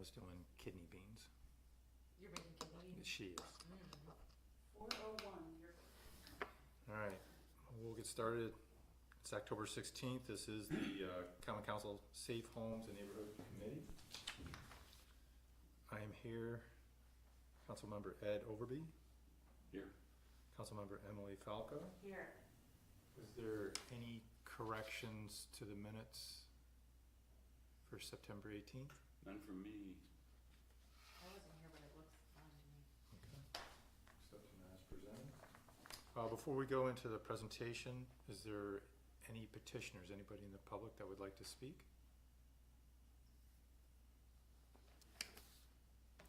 was doing kidney beans. You're making kidney beans? She is. 4:01, you're. All right, we'll get started. It's October 16th. This is the Common Council Safe Homes and Neighborhood Committee. I am here. Councilmember Ed Overby. Here. Councilmember Emily Falco. Here. Is there any corrections to the minutes for September 18th? None from me. I wasn't here, but it looks fine to me. Okay. Accept them as presented. Before we go into the presentation, is there any petitioners, anybody in the public that would like to speak?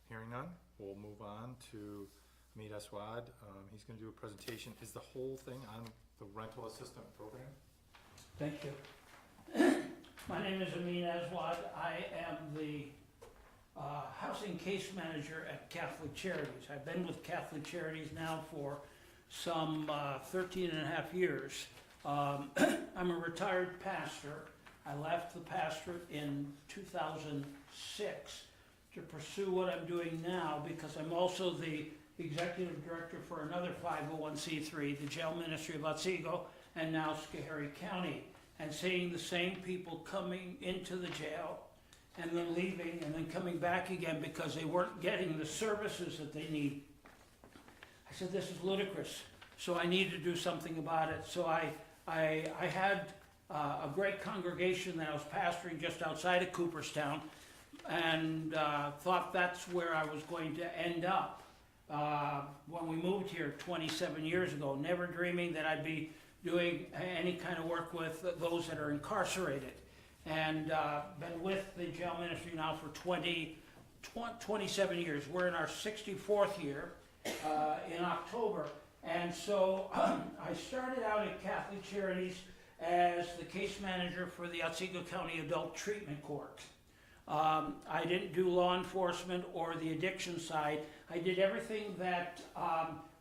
Hearing none, we'll move on to Hamid Aswad. He's going to do a presentation. Is the whole thing on the rental assistant program? Thank you. My name is Amin Aswad. I am the housing case manager at Catholic Charities. I've been with Catholic Charities now for some 13 and a half years. I'm a retired pastor. I left the pastorate in 2006 to pursue what I'm doing now because I'm also the executive director for another 501c3, the Jail Ministry of Otsego, and now Schoharie County, and seeing the same people coming into the jail and then leaving and then coming back again because they weren't getting the services that they need. I said, this is ludicrous, so I need to do something about it. So I had a great congregation that I was pastoring just outside of Cooperstown, and thought that's where I was going to end up when we moved here 27 years ago, never dreaming that I'd be doing any kind of work with those that are incarcerated. And been with the jail ministry now for 27 years. We're in our 64th year in October. And so I started out at Catholic Charities as the case manager for the Otsego County Adult Treatment Court. I didn't do law enforcement or the addiction side. I did everything that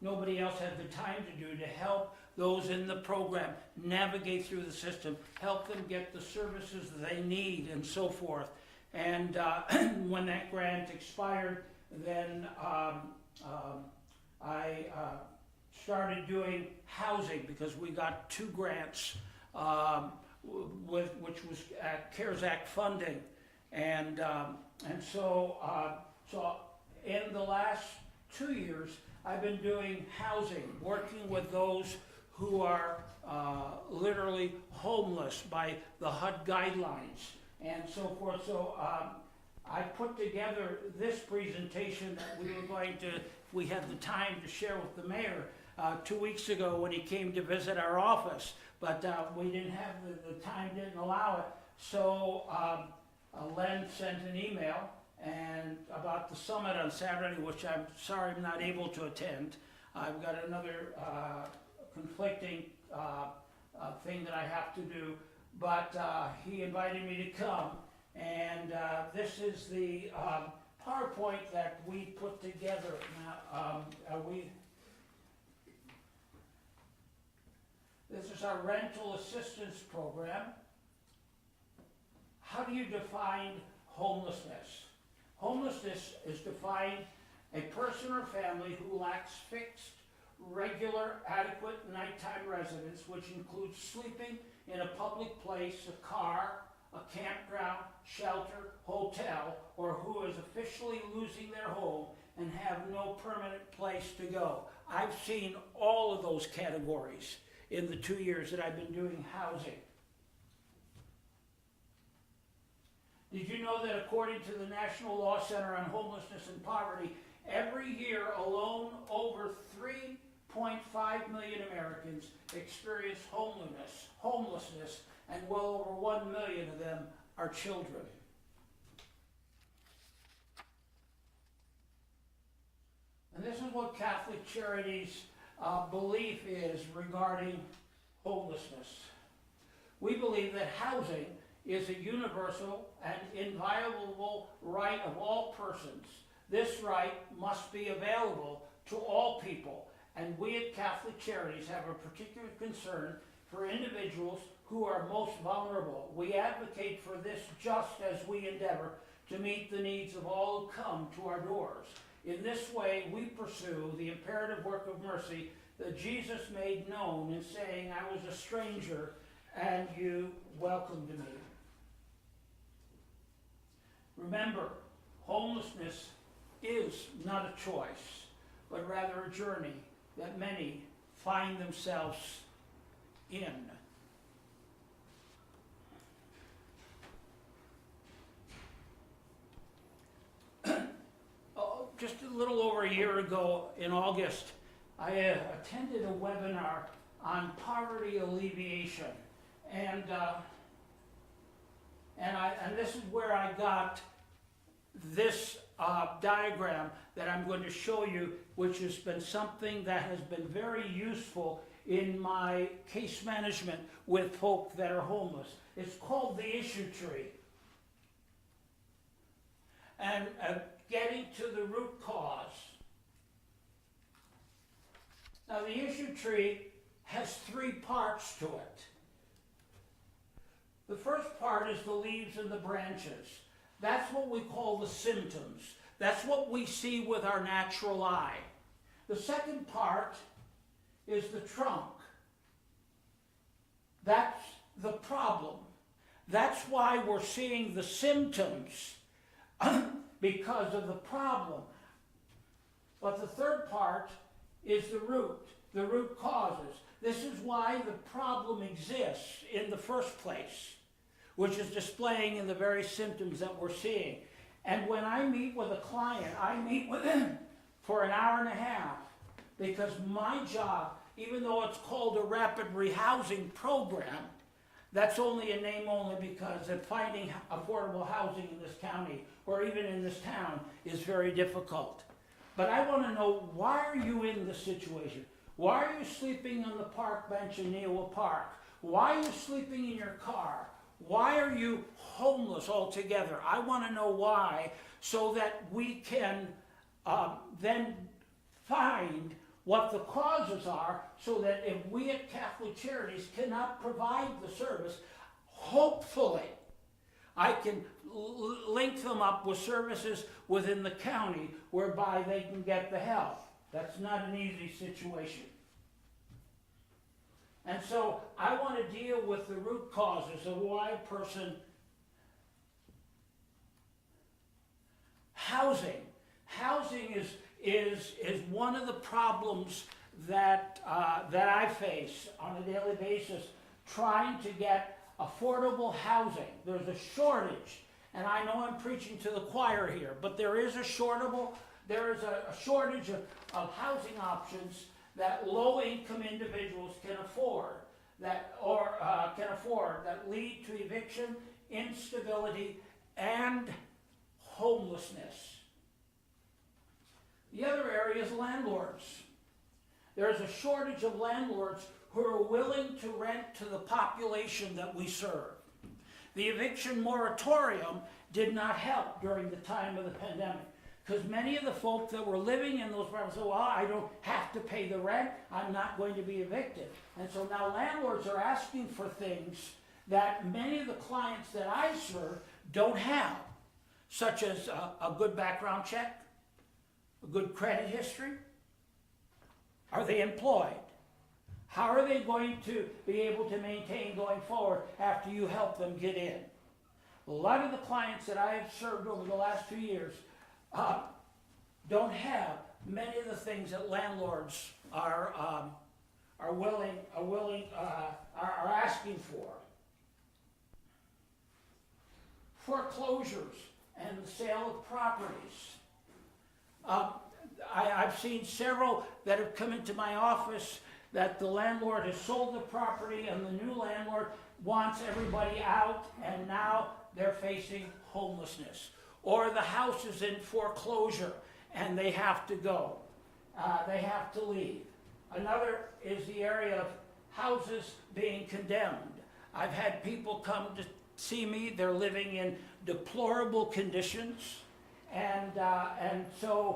nobody else had the time to do to help those in the program navigate through the system, help them get the services they need and so forth. And when that grant expired, then I started doing housing because we got 2 grants which was CARES Act funding. And so in the last 2 years, I've been doing housing, working with those who are literally homeless by the HUD guidelines and so forth. So I put together this presentation that we were going to, if we had the time, to share with the mayor 2 weeks ago when he came to visit our office. But we didn't have the time, didn't allow it. So Len sent an email and about the summit on Saturday, which I'm sorry I'm not able to attend. I've got another conflicting thing that I have to do, but he invited me to come, and this is the PowerPoint that we put together. Now, this is our rental assistance program. How do you define homelessness? Homelessness is defined a person or family who lacks fixed, regular, adequate nighttime residence, which includes sleeping in a public place, a car, a campground, shelter, hotel, or who is officially losing their home and have no permanent place to go. I've seen all of those categories in the 2 years that I've been doing housing. Did you know that according to the National Law Center on Homelessness and Poverty, every year alone over 3.5 million Americans experience homelessness, and well over 1 million of them are children. And this is what Catholic Charities' belief is regarding homelessness. We believe that housing is a universal and inviolable right of all persons. This right must be available to all people, and we at Catholic Charities have a particular concern for individuals who are most vulnerable. We advocate for this just as we endeavor to meet the needs of all who come to our doors. In this way, we pursue the imperative work of mercy that Jesus made known in saying, I was a stranger and you welcomed me. Remember, homelessness is not a choice, but rather a journey that many find themselves in. Just a little over a year ago in August, I attended a webinar on poverty alleviation, and this is where I got this diagram that I'm going to show you, which has been something that has been very useful in my case management with folk that are homeless. It's called the issue tree. And getting to the root cause. Now the issue tree has 3 parts to it. The first part is the leaves and the branches. That's what we call the symptoms. That's what we see with our natural eye. The second part is the trunk. That's the problem. That's why we're seeing the symptoms because of the problem. But the third part is the root causes. This is why the problem exists in the first place, which is displaying in the very symptoms that we're seeing. And when I meet with a client, I meet with him for an hour and a half, because my job, even though it's called a rapid rehousing program, that's only a name only because finding affordable housing in this county or even in this town is very difficult. But I want to know, why are you in this situation? Why are you sleeping on the park bench in Neowa Park? Why are you sleeping in your car? Why are you homeless altogether? I want to know why, so that we can then find what the causes are, so that if we at Catholic Charities cannot provide the service, hopefully I can link them up with services within the county whereby they can get the help. That's not an easy situation. And so I want to deal with the root causes of why a person... Housing is one of the problems that I face on a daily basis, trying to get affordable housing. There's a shortage, and I know I'm preaching to the choir here, but there is a shortage of housing options that low-income individuals can afford, that lead to eviction, instability, and homelessness. The other area is landlords. There's a shortage of landlords who are willing to rent to the population that we serve. The eviction moratorium did not help during the time of the pandemic, because many of the folk that were living in those apartments said, well, I don't have to pay the rent, I'm not going to be evicted. And so now landlords are asking for things that many of the clients that I serve don't have, such as a good background check, a good credit history. Are they employed? How are they going to be able to maintain going forward after you help them get in? A lot of the clients that I have served over the last 2 years don't have many of the things that landlords are asking for. Foreclosures and the sale of properties. I've seen several that have come into my office that the landlord has sold the property and the new landlord wants everybody out, and now they're facing homelessness. Or the house is in foreclosure and they have to go. They have to leave. Another is the area of houses being condemned. I've had people come to see me, they're living in deplorable conditions, and the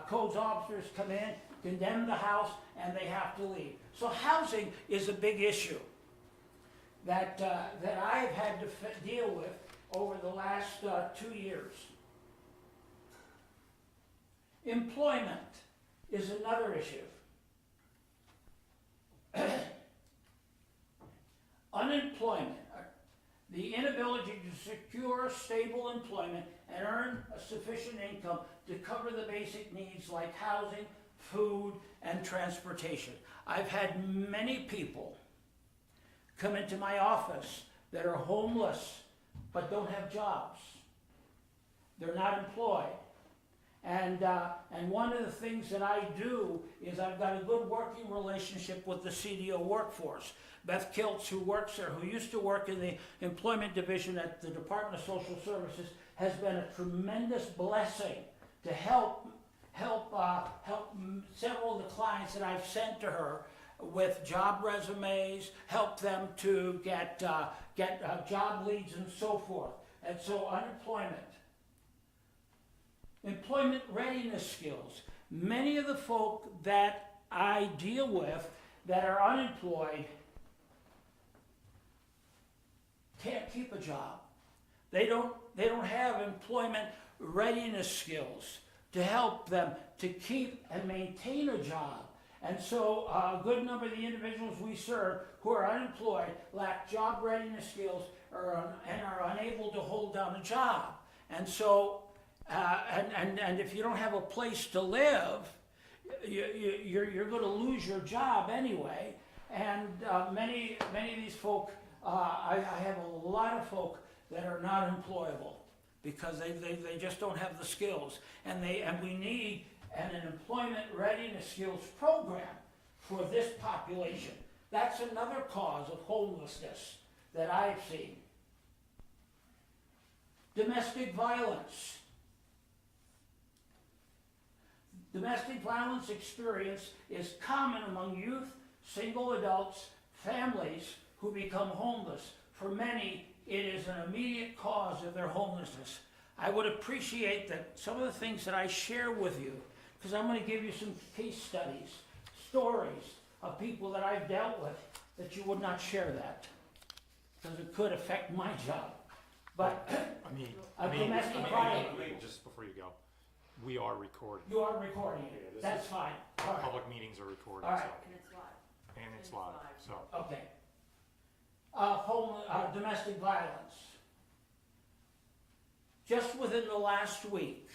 codes officers come in, condemn the house, and they have to leave. So housing is a big issue that I've had to deal with, over the last 2 years. Employment is another issue. Unemployment, the inability to secure stable employment and earn a sufficient income to cover the basic needs like housing, food, and transportation. I've had many people come into my office that are homeless but don't have jobs. They're not employed. And one of the things that I do is I've got a good working relationship with the CDO workforce. Beth Kiltz, who works there, who used to work in the employment division at the Department of Social Services, has been a tremendous blessing to help several of the clients that I've sent to her with job resumes, help them to get job leads and so forth. And so employment readiness skills. Many of the folk that I deal with that are unemployed can't keep a job. They don't have employment readiness skills to help them to keep and maintain a job. And so a good number of the individuals we serve who are unemployed lack job readiness skills and are unable to hold down a job. And so, and if you don't have a place to live, you're going to lose your job anyway. And many of these folk, I have a lot of folk that are not employable because they just don't have the skills. And we need an employment readiness skills program for this population. That's another cause of homelessness that I've seen. Domestic violence. Domestic violence experience is common among youth, single adults, families who become homeless. For many, it is an immediate cause of their homelessness. I would appreciate that some of the things that I share with you, because I'm going to give you some case studies, stories of people that I've dealt with, that you would not share that, because it could affect my job. But domestic violence. Just before you go, we are recording. You are recording Yeah, it. this That's is- fine. All right. Public meetings are recorded, All right. so, And it's live. and it's live, so. Okay. Domestic violence. Just within the last week,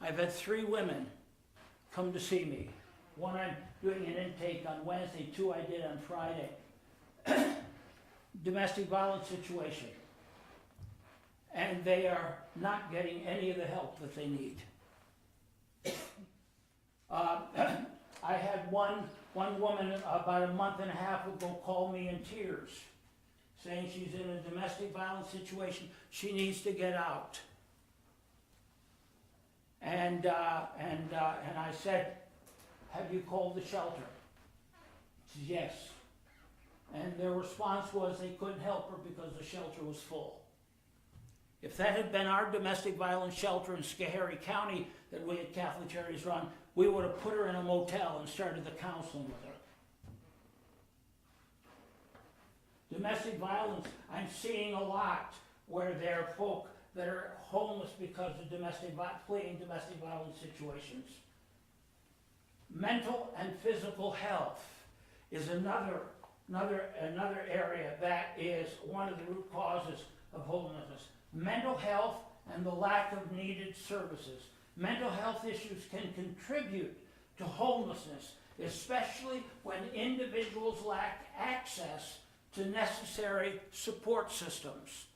I've had 3 women come to see me. One I'm doing an intake on Wednesday, 2 I did on Friday. Domestic violence situation. And they are not getting any of the help that they need. I had one woman about a month and a half ago call me in tears, saying she's in a domestic violence situation, she needs to get out. And I said, have you called the shelter? She said, yes. And their response was they couldn't help her because the shelter was full. If that had been our domestic violence shelter in Schoharie County that we at Catholic Charities run, we would have put her in a motel and started the counseling with her. Domestic violence, I'm seeing a lot where there are folk that are homeless because of fleeing domestic violence situations. Mental and physical health is another area that is one of the root causes of homelessness. Mental health and the lack of needed services. Mental health issues can contribute to homelessness, especially when individuals lack access to necessary support systems.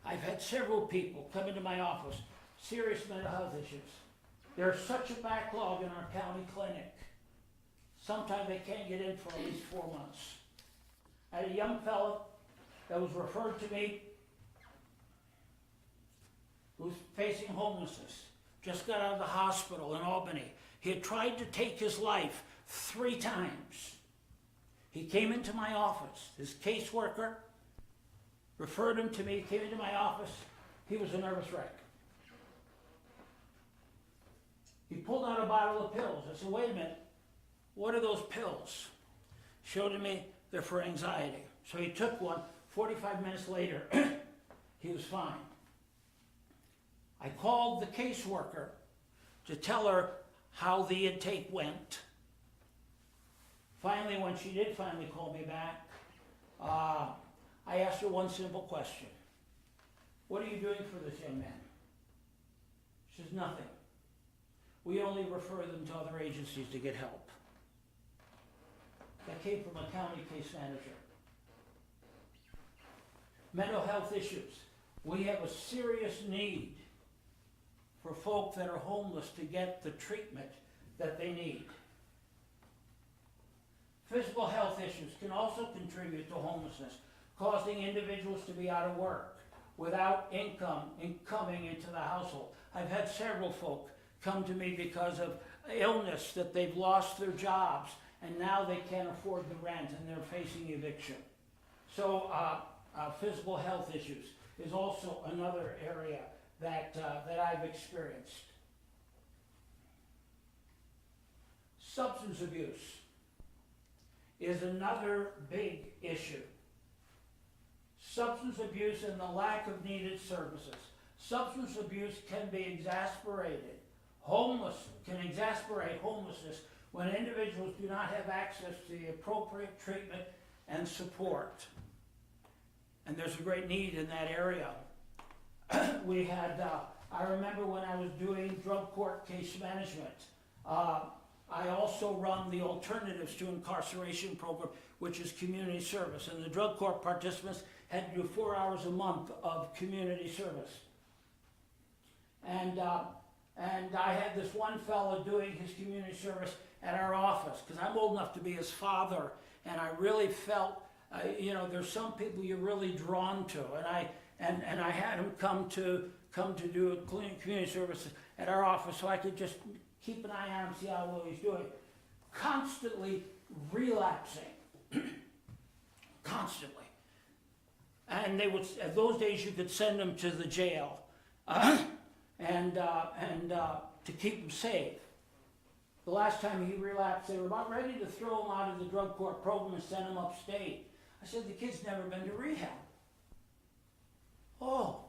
I've had several people come into my office, serious mental health issues. There's such a backlog in our county clinic. Sometimes they can't get in for at least 4 months. I had a young fellow that was referred to me who's facing homelessness. Just got out of the hospital in Albany. He had tried to take his life 3 times. He came into my office. His caseworker referred him to me, came into my office. He was a nervous wreck. He pulled out a bottle of pills. I said, wait a minute, what are those pills? Showed me they're for anxiety. So he took one. 45 minutes later, he was fine. I called the caseworker to tell her how the intake went. Finally, when she did finally call me back, I asked her one simple question. What are you doing for this young man? She says, nothing. We only refer them to other agencies to get help. That came from a county case manager. Mental health issues. We have a serious need for folk that are homeless to get the treatment that they need. Physical health issues can also contribute to homelessness, causing individuals to be out of work, without income coming into the household. I've had several folk come to me because of illness, that they've lost their jobs, and now they can't afford the rent and they're facing eviction. So physical health issues is also another area that I've experienced. Substance abuse is another big issue. Substance abuse and the lack of needed services. Substance abuse can be exasperated. Can exasperate homelessness when individuals do not have access to the appropriate treatment and support. And there's a great need in that area. We had, I remember when I was doing drug court case management, I also run the Alternatives to Incarceration program, which is community service. And the drug court participants had to do 4 hours a month of community service. And I had this one fellow doing his community service at our office, because I'm old enough to be his father, and I really felt, there's some people you're really drawn to, and I had him come to do a community service at our office, so I could just keep an eye on him, see how well he's doing. Constantly relapsing, constantly, and they would. At those days, you could send him to the jail, and to keep him safe. The last time he relapsed, they were about ready to throw him out of the drug court program and send him upstate. I said, the kid's never been to rehab. Oh.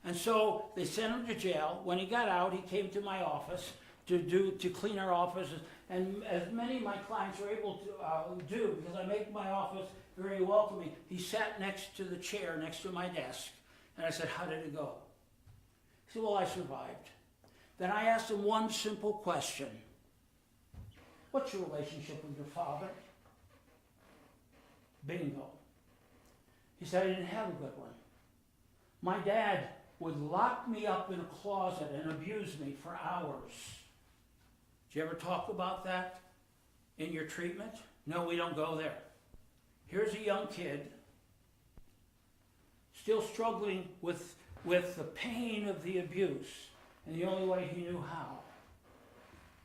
And so they sent him to jail. When he got out, he came to my office to clean our offices. And as many of my clients are able to do, because I make my office very welcoming, he sat next to the chair, next to my desk. And I said, how did it go? He said, well, I survived. Then I asked him one simple question. What's your relationship with your father? Bingo. He said, I didn't have a good one. My dad would lock me up in a closet and abuse me for hours. Did you ever talk about that in your treatment? No, we don't go there. Here's a young kid still struggling with the pain of the abuse, and the only way he knew how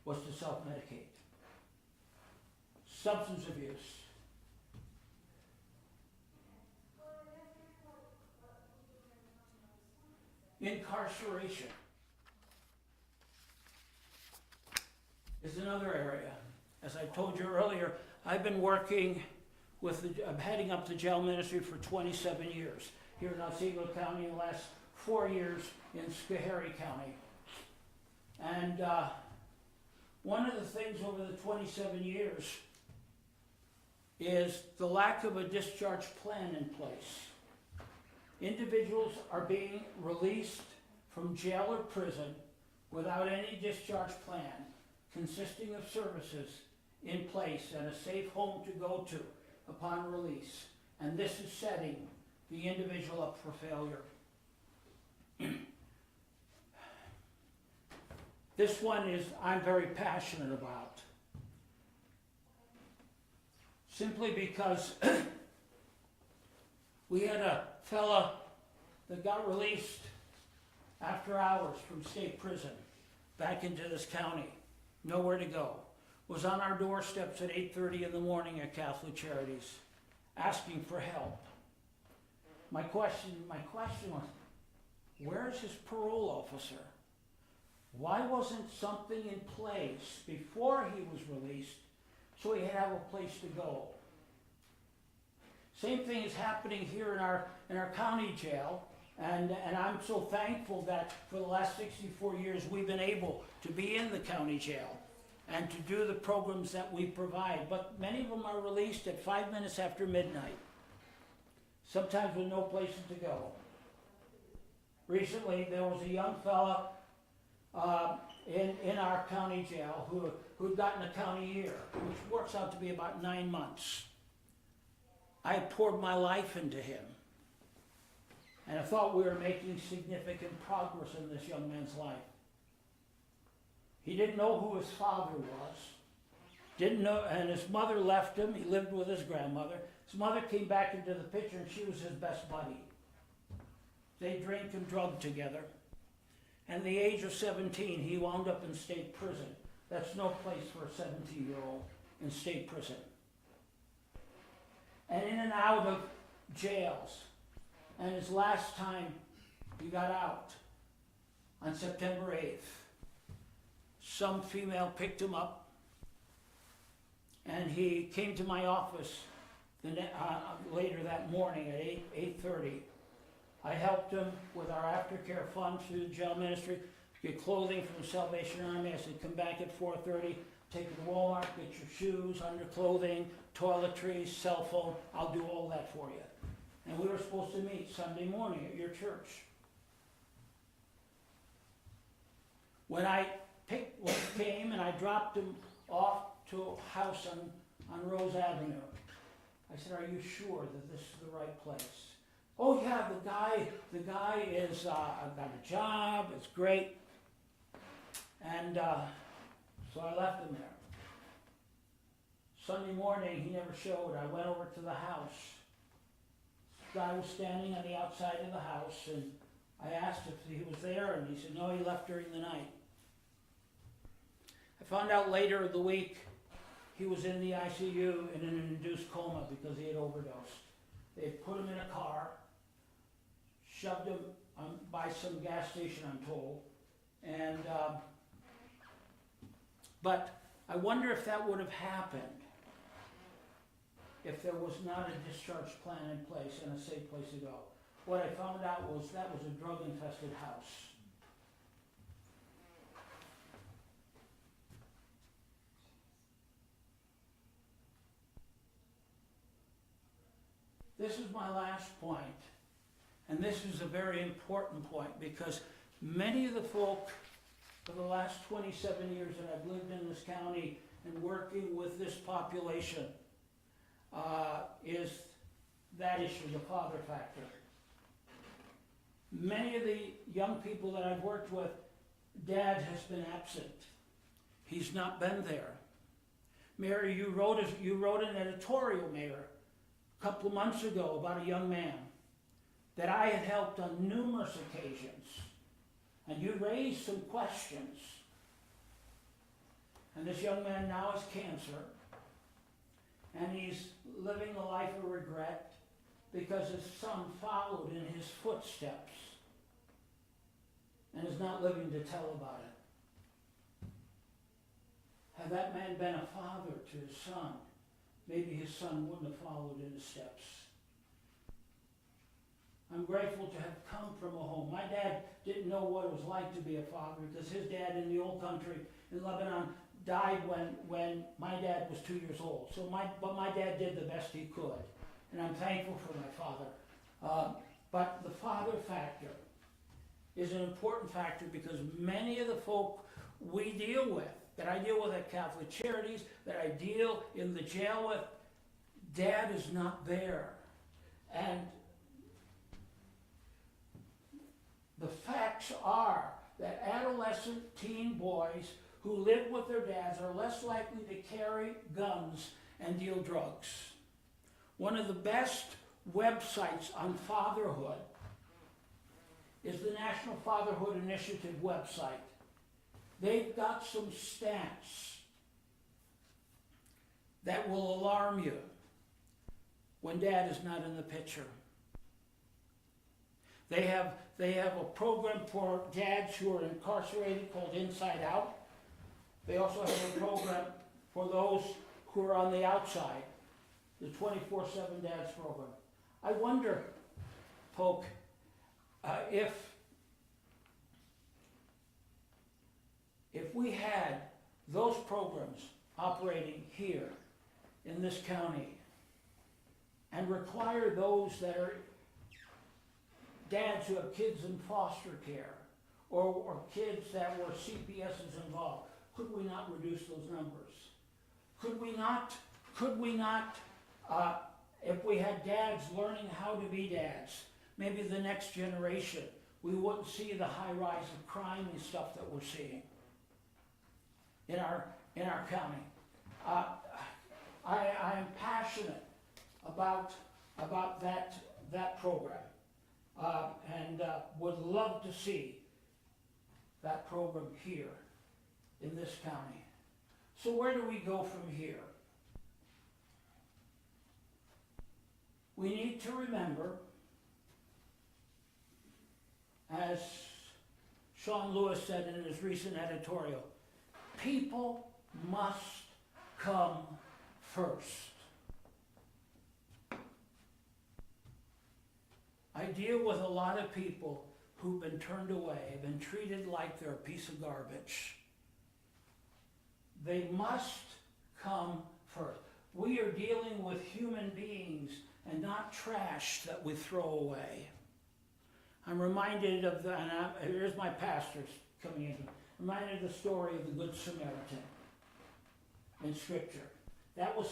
was to self-medicate. Substance abuse. Incarceration is another area. As I told you earlier, I've been working I'm heading up the jail ministry for 27 years here in Otsego County, and the last 4 years in Schoharie County. And one of the things over the 27 years is the lack of a discharge plan in place. Individuals are being released from jail or prison without any discharge plan consisting of services in place and a safe home to go to upon release. And this is setting the individual up for failure. This one is I'm very passionate about. Simply because we had a fella that got released after hours from state prison back into this county, nowhere to go, was on our doorsteps at 8:30 in the morning at Catholic Charities, asking for help. My question was, where's his parole officer? Why wasn't something in place before he was released so he'd have a place to go? Same thing is happening here in our county jail, And I'm so thankful that for the last 64 years, we've been able to be in the county jail and to do the programs that we provide. But many of them are released at 5 minutes after midnight, sometimes with no places to go. Recently, there was a young fella in our county jail who'd gotten a county year, which works out to be about 9 months. I poured my life into him. And I thought we were making significant progress in this young man's life. He didn't know who his father was. Didn't know, and his mother left him. He lived with his grandmother. His mother came back into the picture and she was his best buddy. They drank and drugged together. And at the age of 17, he wound up in state prison. That's no place for a 17-year-old in state prison. And in and out of jails. And his last time he got out on September 8th, some female picked him up and he came to my office later that morning at 8:30. I helped him with our aftercare fund through the jail ministry, get clothing from the Salvation Army. I said, come back at 4:30, take you to Walmart, get your shoes, underclothing, toiletries, cell phone. I'll do all that for you. And we were supposed to meet Sunday morning at your church. When came and I dropped him off to a house on Rose Avenue, I said, are you sure that this is the right place? Oh yeah, the guy is, I've got a job, it's great. And so I left him there. Sunday morning, he never showed. I went over to the house. This guy was standing on the outside of the house, and I asked if he was there, and he said, no, he left during the night. I found out later in the week he was in the ICU in an induced coma because he had overdosed. They put him in a car, shoved him by some gas station, I'm told, and but I wonder if that would have happened if there was not a discharge plan in place and a safe place to go. What I found out was that was a drug-infested house. This is my last point, and this is a very important point because many of the folk for the last 27 years that I've lived in this county and working with this population is that issue, the father factor. Many of the young people that I've worked with, dad has been absent. He's not been there. Mary, you wrote an editorial, Mayor, a couple of months ago about a young man that I had helped on numerous occasions. And you raised some questions. And this young man now has cancer. And he's living a life of regret because his son followed in his footsteps and is not living to tell about it. Had that man been a father to his son, maybe his son wouldn't have followed in his steps. I'm grateful to have come from a home. My dad didn't know what it was like to be a father because his dad in the old country in Lebanon died when my dad was 2 years old. But my dad did the best he could, and I'm thankful for my father. But the father factor is an important factor because many of the folk we deal with, that I deal with at Catholic Charities, that I deal in the jail with, dad is not there. And the facts are that adolescent teen boys who live with their dads are less likely to carry guns and deal drugs. One of the best websites on fatherhood is the National Fatherhood Initiative website. They've got some stats that will alarm you when dad is not in the picture. They have a program for dads who are incarcerated called Inside Out. They also have a program for those who are on the outside, the 24/7 Dads program. I wonder, Polk, if we had those programs operating here in this county and require those that are dads who have kids in foster care or kids that were CPSs involved, could we not reduce those numbers? Could we not, if we had dads learning how to be dads, maybe the next generation, we wouldn't see the high rise of crime and stuff that we're seeing in our county. I am passionate about that program, and would love to see that program here in this county. So where do we go from here? We need to remember, as Sean Lewis said in his recent editorial, people must come first. I deal with a lot of people who've been turned away, been treated like they're a piece of garbage. They must come first. We are dealing with human beings and not trash that we throw away. I'm reminded of here's my pastors coming in. Reminded of the story of the Good Samaritan in Scripture. That was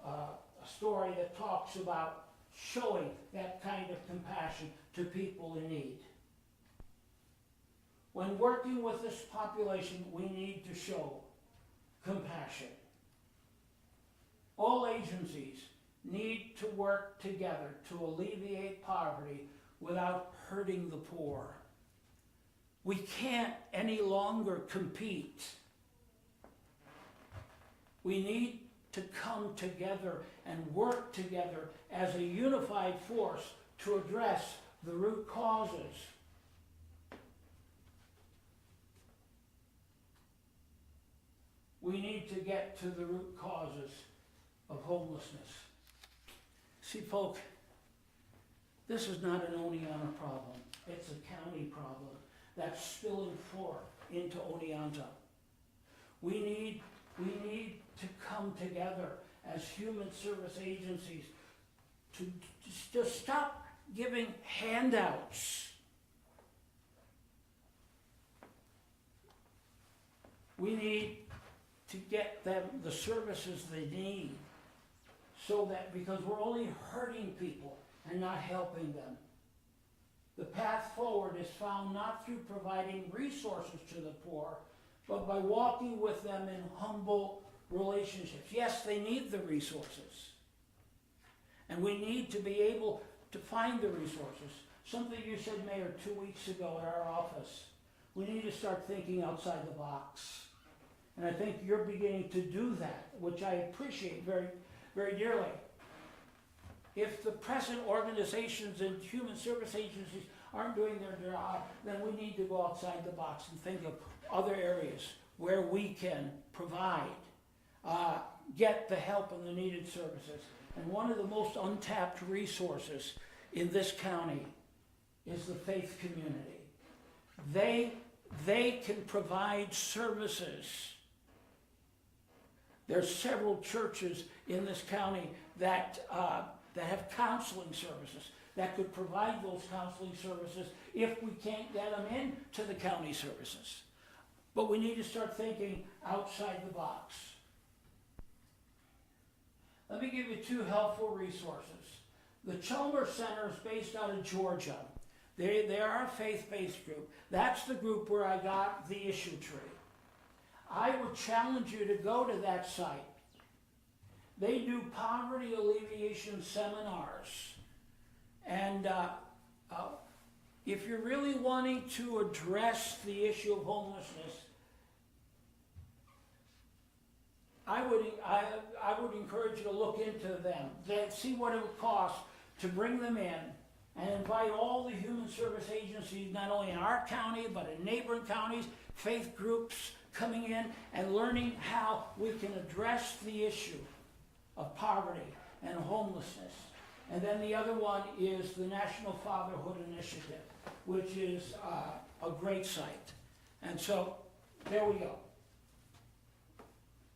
a story that talks about showing that kind of compassion to people in need. When working with this population, we need to show compassion. All agencies need to work together to alleviate poverty without hurting the poor. We can't any longer compete. We need to come together and work together as a unified force to address the root causes. We need to get to the root causes of homelessness. See, folk, this is not an Oneonta problem. It's a county problem that's spilling forth into Oneonta. We need to come together as human service agencies to stop giving handouts. We need to get them the services they need, so that, because we're only hurting people and not helping them. The path forward is found not through providing resources to the poor, but by walking with them in humble relationships. Yes, they need the resources, and we need to be able to find the resources. Something you said, Mayor, 2 weeks ago at our office. We need to start thinking outside the box. And I think you're beginning to do that, which I appreciate very, very dearly. If the present organizations and human service agencies aren't doing their job, then we need to go outside the box and think of other areas where we can provide, get the help and the needed services. And one of the most untapped resources in this county is the faith community. They can provide services. There's several churches in this county that have counseling services that could provide those counseling services if we can't get them into the county services. But we need to start thinking outside the box. Let me give you 2 helpful resources. The Chalmers Center is based out of Georgia. They are a faith-based group. That's the group where I got the issue tree. I would challenge you to go to that site. They do poverty alleviation seminars. And if you're really wanting to address the issue of homelessness, I would encourage you to look into them, see what it would cost to bring them in, and invite all the human service agencies, not only in our county, but in neighboring counties, faith groups, coming in and learning how we can address the issue of poverty and homelessness And then the other one is the National Fatherhood Initiative, which is a great site. And so, there we go.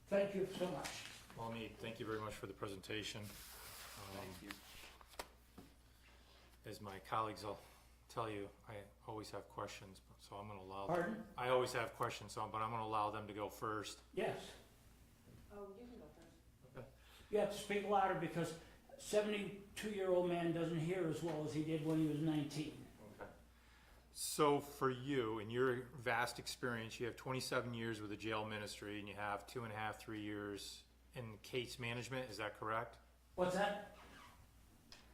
Thank you so much. Well, Mead, thank you very much for the presentation. Thank you. As my colleagues will tell you, I always have questions, so I'm gonna allow them. Pardon? I always have questions, but I'm gonna allow them to go first. Yes. Oh, you can go first. You have to speak louder because 72-year-old man doesn't hear as well as he did when he was 19. Okay. So for you, in your vast experience, you have 27 years with the jail ministry and you have 2.5, 3 years in case management, is that correct? What's that?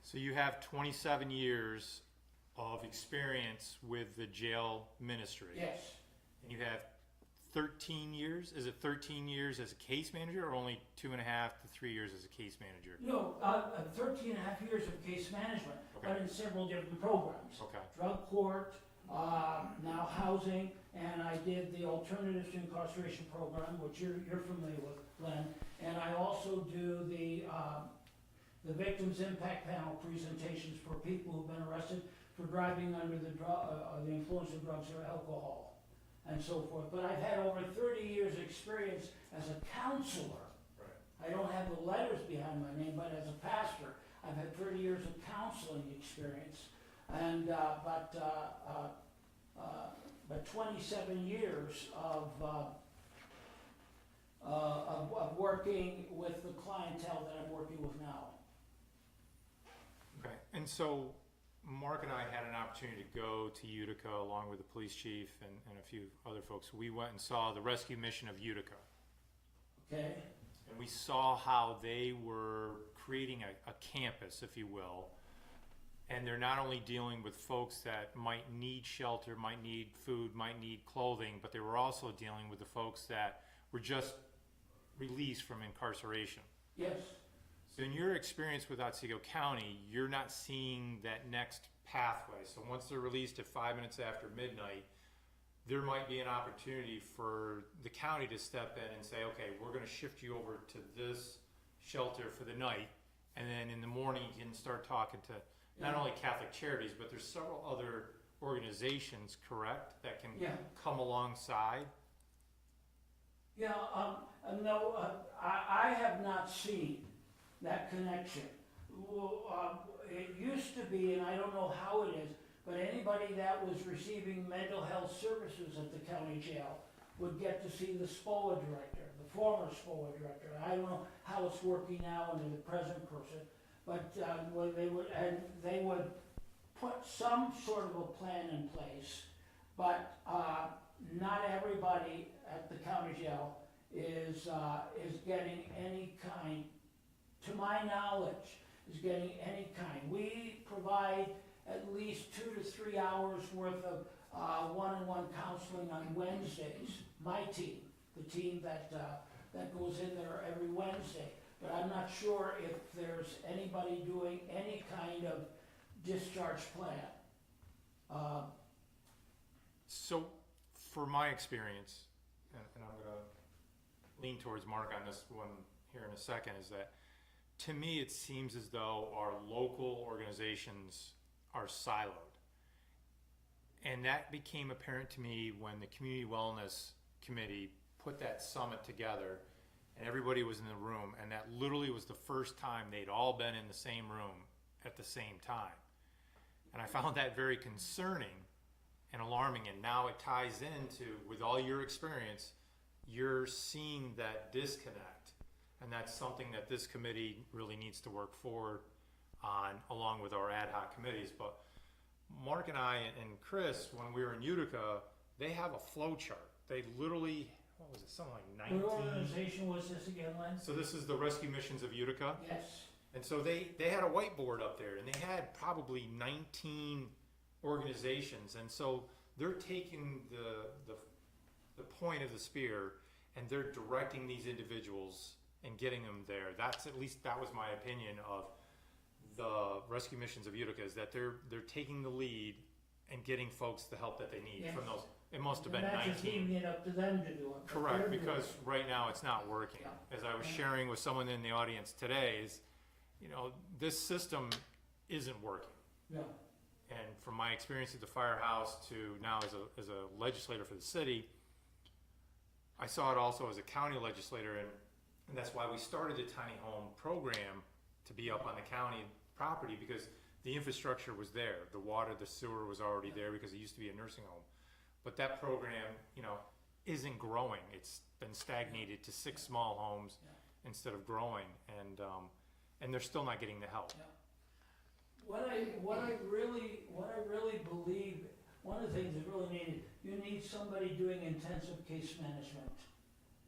So you have 27 years of experience with the jail ministry. Yes. And you have 13 years, is it 13 years as a case manager or only 2.5 to 3 years as a case manager? No, 13 and a half years of case management, but Okay. in several different programs. Okay, Drug court, now housing, and I did the Alternatives to Incarceration program, which you're familiar with, Glenn. And I also do the Victims Impact Panel presentations for people who've been arrested for driving under the influence of drugs or alcohol, and so forth. But I've had over 30 years' experience as a counselor. right. I don't have the letters behind my name, but as a pastor, I've had 30 years of counseling experience, and but 27 years of working with the clientele that I'm working with now. Okay, and so Mark and I had an opportunity to go to Utica along with the police chief and a few other folks. We went and saw the rescue mission of Utica. Okay. And we saw how they were creating a campus, if you will. And they're not only dealing with folks that might need shelter, might need food, might need clothing, but they were also dealing with the folks that were just released from incarceration. Yes. So in your experience with Otsego County, you're not seeing that next pathway. So once they're released at 5 minutes after midnight, there might be an opportunity for the county to step in and say, okay, we're gonna shift you over to this shelter for the night. And then in the morning, you can start talking to not only Catholic Charities, but there's several other organizations, correct, that can Yeah. come alongside? Yeah, no, I have not seen that connection. Well, it used to be, and I don't know how it is, but anybody that was receiving mental health services at the county jail would get to see the SPOA director, the former SPOA director. I don't know how it's working now under the present person, but they would put some sort of a plan in place, but not everybody at the county jail is getting any kind, to my knowledge, is getting any kind. We provide at least 2 to 3 hours worth of one-on-one counseling on Wednesdays. My team, the team that goes in there every Wednesday. But I'm not sure if there's anybody doing any kind of discharge plan. So, for my experience, and I'm going to lean towards Mark on this one here in a second, is that to me it seems as though our local organizations are siloed. And that became apparent to me when the Community Wellness Committee put that summit together and everybody was in the room, and that literally was the first time they'd all been in the same room at the same time. And I found that very concerning and alarming, and now it ties into, with all your experience, you're seeing that disconnect, and that's something that this committee really needs to work forward on, along with our ad hoc committees. But Mark and I and Chris, when we were in Utica, they have a flow chart. They literally, what was it, something like 19? What organization was this again, Len? So this is the Rescue Missions of Utica. Yes. And so they had a whiteboard up there, and they had probably 19 organizations. And so they're taking the point of the spear, and they're directing these individuals and getting them there. That's, at least that was my opinion of the Rescue Missions of Utica, is that they're taking the lead and getting folks the help that they need Yes. from those. It must have been And that's 19. just leaving it up to them to do it. but Correct, they're doing because it. right now it's not working. Yeah. As I was sharing with someone in the audience today, is, you know, this system isn't working. Yeah, And from my experience at the firehouse to now as a legislator for the city, I saw it also as a county legislator, and that's why we started the tiny home program to be up on the county property, because the infrastructure was there. The water, the sewer was already there because it used to be a nursing home. But that program, you know, isn't growing. It's been stagnated to 6 small homes yeah. instead of growing, and they're still not getting the help. Yeah. What I really believe, one of the things that's really needed, you need somebody doing intensive case management.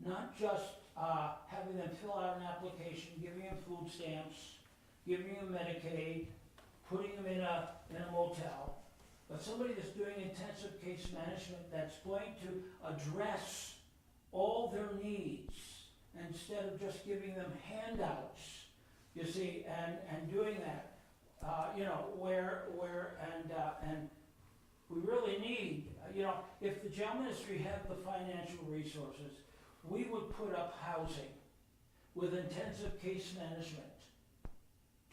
Not just having them fill out an application, giving them food stamps, giving them Medicaid, putting them in a motel, but somebody that's doing intensive case management that's going to address all their needs instead of just giving them handouts, you see, and doing that. You know, and we really need, you know, if the jail ministry had the financial resources, we would put up housing with intensive case management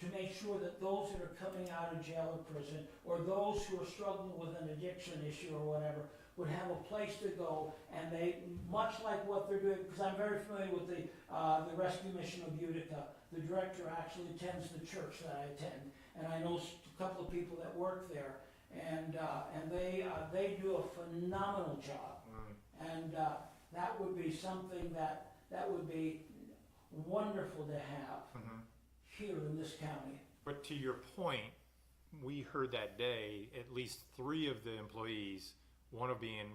to make sure that those that are coming out of jail or prison, or those who are struggling with an addiction issue or whatever, would have a place to go, and they, much like what they're doing, because I'm very familiar with the Rescue Mission of Utica. The director actually attends the church that I attend, and I know a couple of people that work there, and they do a phenomenal job. And that would be something that would be wonderful to have here in this county. But to your point, we heard that day, at least 3 of the employees, one of being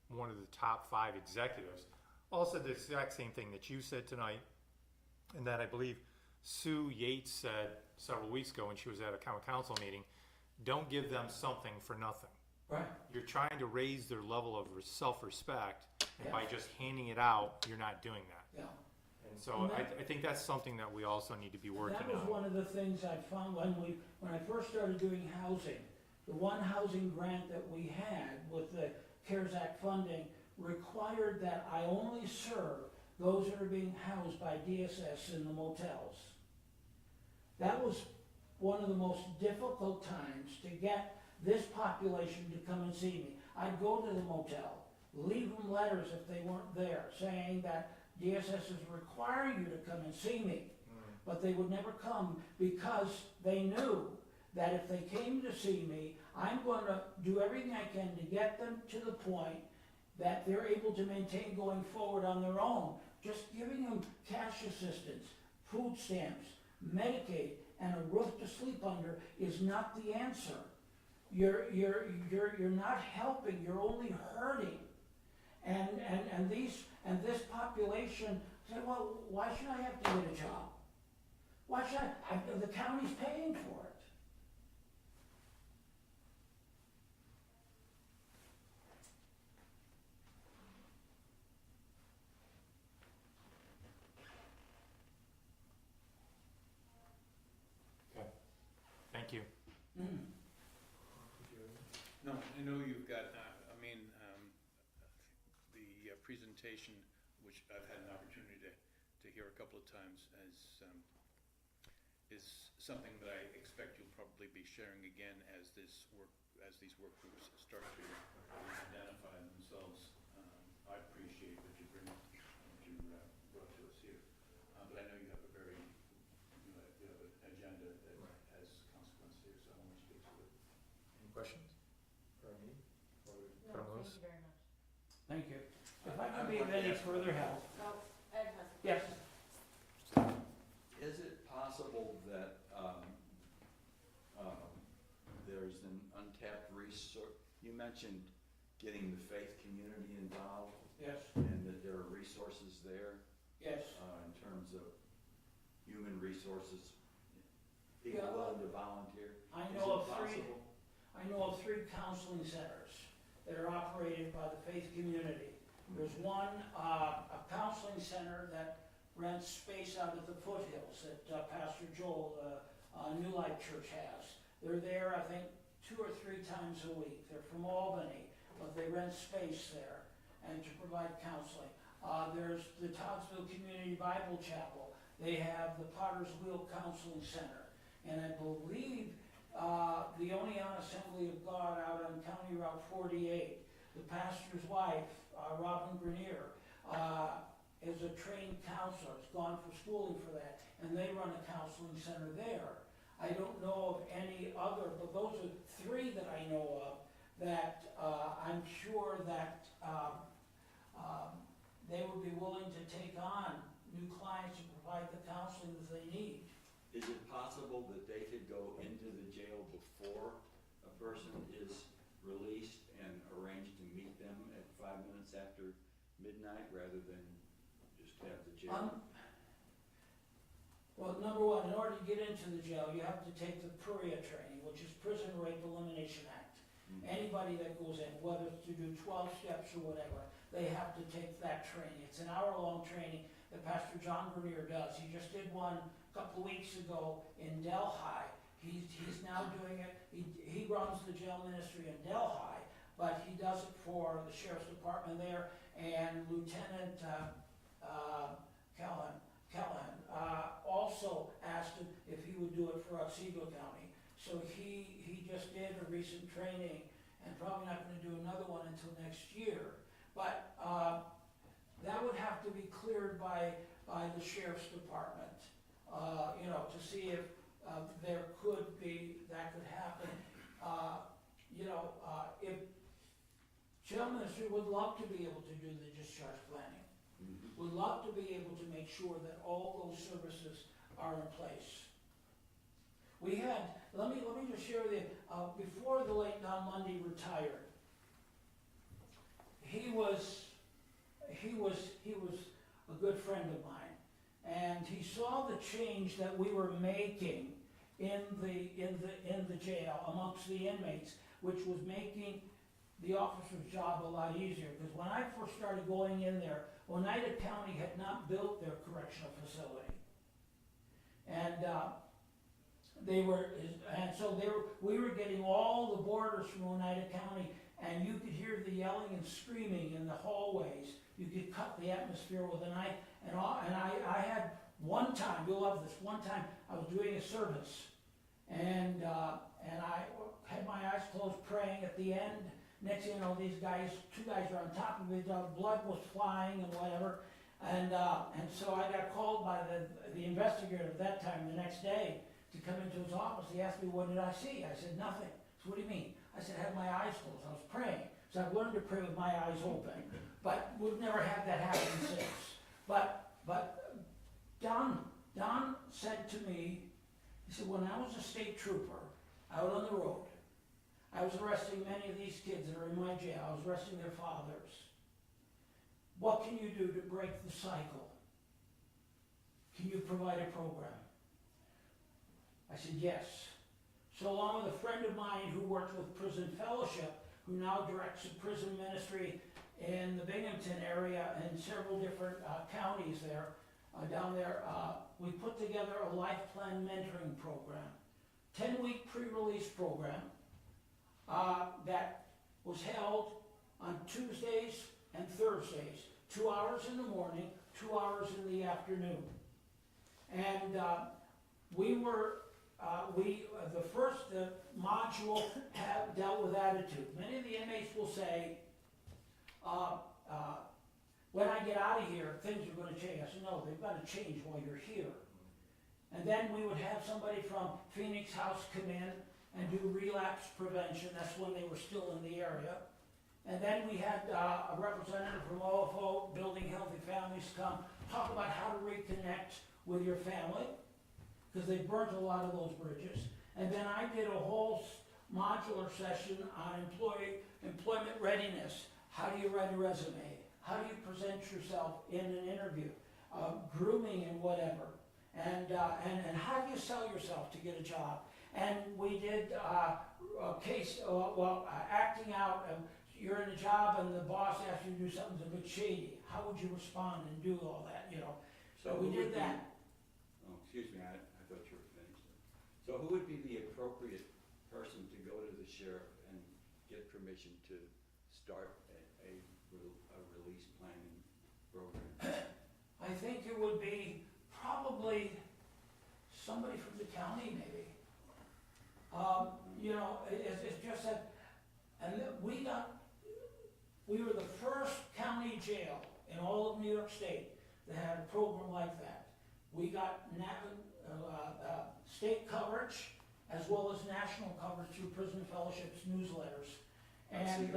one of the top 5 executives, all said the exact same thing that you said tonight, and that I believe Sue Yates said several weeks ago when she was at a county council meeting. Don't give them something for nothing. Right. You're trying to raise their level of self-respect, and Yeah. by just handing it out, you're not doing that. Yeah. And so I think that's something that we also need to be working That was on. one of the things I found when I first started doing housing. The one housing grant that we had with the CARES Act funding required that I only serve those that are being housed by DSS in the motels. That was one of the most difficult times to get this population to come and see me. I'd go to the motel, leave them letters if they weren't there, saying that DSS is requiring you to come and see me. But they would never come because they knew that if they came to see me, I'm going to do everything I can to get them to the point that they're able to maintain going forward on their own. Just giving them cash assistance, food stamps, Medicaid, and a roof to sleep under is not the answer. You're not helping, you're only hurting. And this population say, well, why should I have to get a job? Why should the county's paying for it. Okay. Thank you. No, I know you've got, the presentation, which I've had an opportunity to hear a couple of times, is something that I expect you'll probably be sharing again as these work groups start to identify themselves. I appreciate what you brought to us here, but I know you have you have an agenda that has consequence here, so I want you to get to it. Any questions for me? Or we No, put 'em thank loose? you very much. Thank you. If I could be of any further help. Oh, Ed has a Yes. question. Is it possible that there's an untapped resource? You mentioned getting the faith community involved, Yes. and that there are resources there Yes. in terms of human resources, people Yeah, willing to volunteer. I Is know it of three. possible? I know of 3 counseling centers that are operated by the faith community. There's one, a counseling center that rents space out at the foothills that Pastor Joel, New Life Church has. They're there, I think, 2 or 3 times a week. They're from Albany, but they rent space there and to provide counseling. There's the Townsville Community Bible Chapel. They have the Potter's Wheel Counseling Center. And I believe the Oneonta Assembly of God out on County Route 48. The pastor's wife, Robin Grenier, is a trained counselor, has gone for schooling for that, and they run a counseling center there. I don't know of any other, but those are three that I know of that I'm sure that they would be willing to take on new clients and provide the counseling that they need. Is it possible that they could go into the jail before a person is released and arrange to meet them at 5 minutes after midnight rather than just have the jail? Well, number one, in order to get into the jail, you have to take the PREA training, which is Prison Rape Elimination Act. Anybody that goes in, whether it's to do 12 steps or whatever, they have to take that training. It's an hour-long training that Pastor John Grenier does. He just did one a couple of weeks ago in Delhi. He's now doing it, he runs the jail ministry in Delhi, but he does it for the Sheriff's Department there, and Lieutenant Callahan also asked him if he would do it for Otsego County. So he just did a recent training, and probably not gonna do another one until next year. But that would have to be cleared by the Sheriff's Department, to see if there could be, that could happen. If jail ministry would love to be able to do the discharge planning, would love to be able to make sure that all those services are in place. We had, let me just share with you, before the late Don Lundy retired, he was a good friend of mine, and he saw the change that we were making in the jail amongst the inmates, which was making the officer's job a lot easier. Because when I first started going in there, Oneida County had not built their correctional facility, and we were getting all the boarders from Oneida County, and you could hear the yelling and screaming in the hallways. You could cut the atmosphere with a knife, and I had one time, you'll love this, one time I was doing a service, and I had my eyes closed praying at the end. Next thing you know, these guys, two guys are on top of me, blood was flying and whatever, and so I got called by the investigator at that time the next day to come into his office. He asked me, what did I see? I said, nothing. So what do you mean? I said, I had my eyes closed, I was praying. So I've learned to pray with my eyes open, but we've never had that happen since. But Don said to me, he said, when I was a state trooper out on the road, I was arresting many of these kids that are in my jail. I was arresting their fathers. What can you do to break the cycle? Can you provide a program? I said, yes. So along with a friend of mine who worked with Prison Fellowship, who now directs a prison ministry in the Binghamton area and several different counties there, down there, we put together a life plan mentoring program, 10-week pre-release program that was held on Tuesdays and Thursdays, 2 hours in the morning, 2 hours in the afternoon. And the first module dealt with attitude. Many of the inmates will say, when I get out of here, things are going to change. I said, no, they've got to change while you're here. And then we would have somebody from Phoenix House come in and do relapse prevention. That's when they were still in the area. And then we had a representative from OFO, Building Healthy Families, come talk about how to reconnect with your family, because they burnt a lot of those bridges. And then I did a whole modular session on employment readiness. How do you write a resume? How do you present yourself in an interview? Grooming and whatever. And how do you sell yourself to get a job? And we did acting out. You're in a job and the boss asks you to do something that's a bit shady. How would you respond and do all that, So we did that. Oh, excuse me, I thought you were finished. So who would be the appropriate person to go to the sheriff and get permission to start a release planning program? I think it would be probably somebody from the county, maybe. You know, it's just that, and we were the first county jail in all of New York State that had a program like that. We got state coverage as well as national coverage through Prison Fellowship's newsletters. And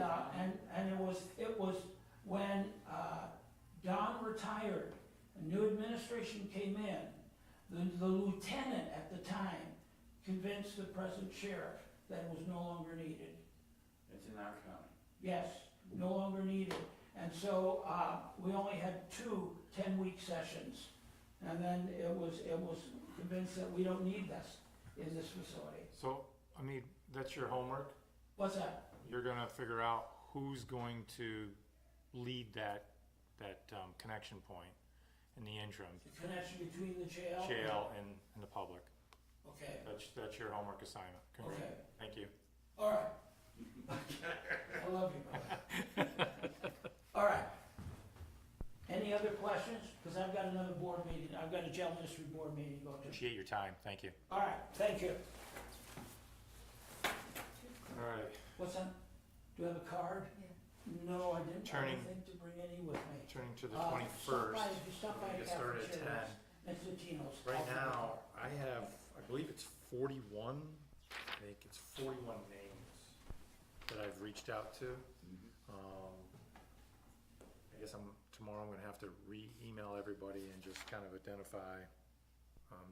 it was when Don retired, a new administration came in, the lieutenant at the time convinced the present sheriff that it was no longer needed. It's in our county. Yes, no longer needed. And so, we only had 2 10-week sessions. And then it was convinced that we don't need this in this facility. So, I mean, that's your homework. What's that? You're gonna figure out who's going to lead that connection point in the interim, The connection between the jail? jail and the public. Okay, That's your homework assignment. Congrats. okay, Thank you. all right. I love you, brother. All right. Any other questions? Because I've got another board meeting, I've got a jail ministry board meeting to go to. Appreciate your time. Thank you. All right, thank you. All right. What's that? Do I have a card? Yeah. No, I didn't have Turning- anything to bring any with me. Turning to the Stop 21st. by- if you stop by Get started at cafeterias, 10. next to Tino's. Right I'll take a now, card. I have, I believe it's 41, I think it's 41 names that I've reached out to. I guess tomorrow I'm gonna have to re-email everybody and just kind of identify,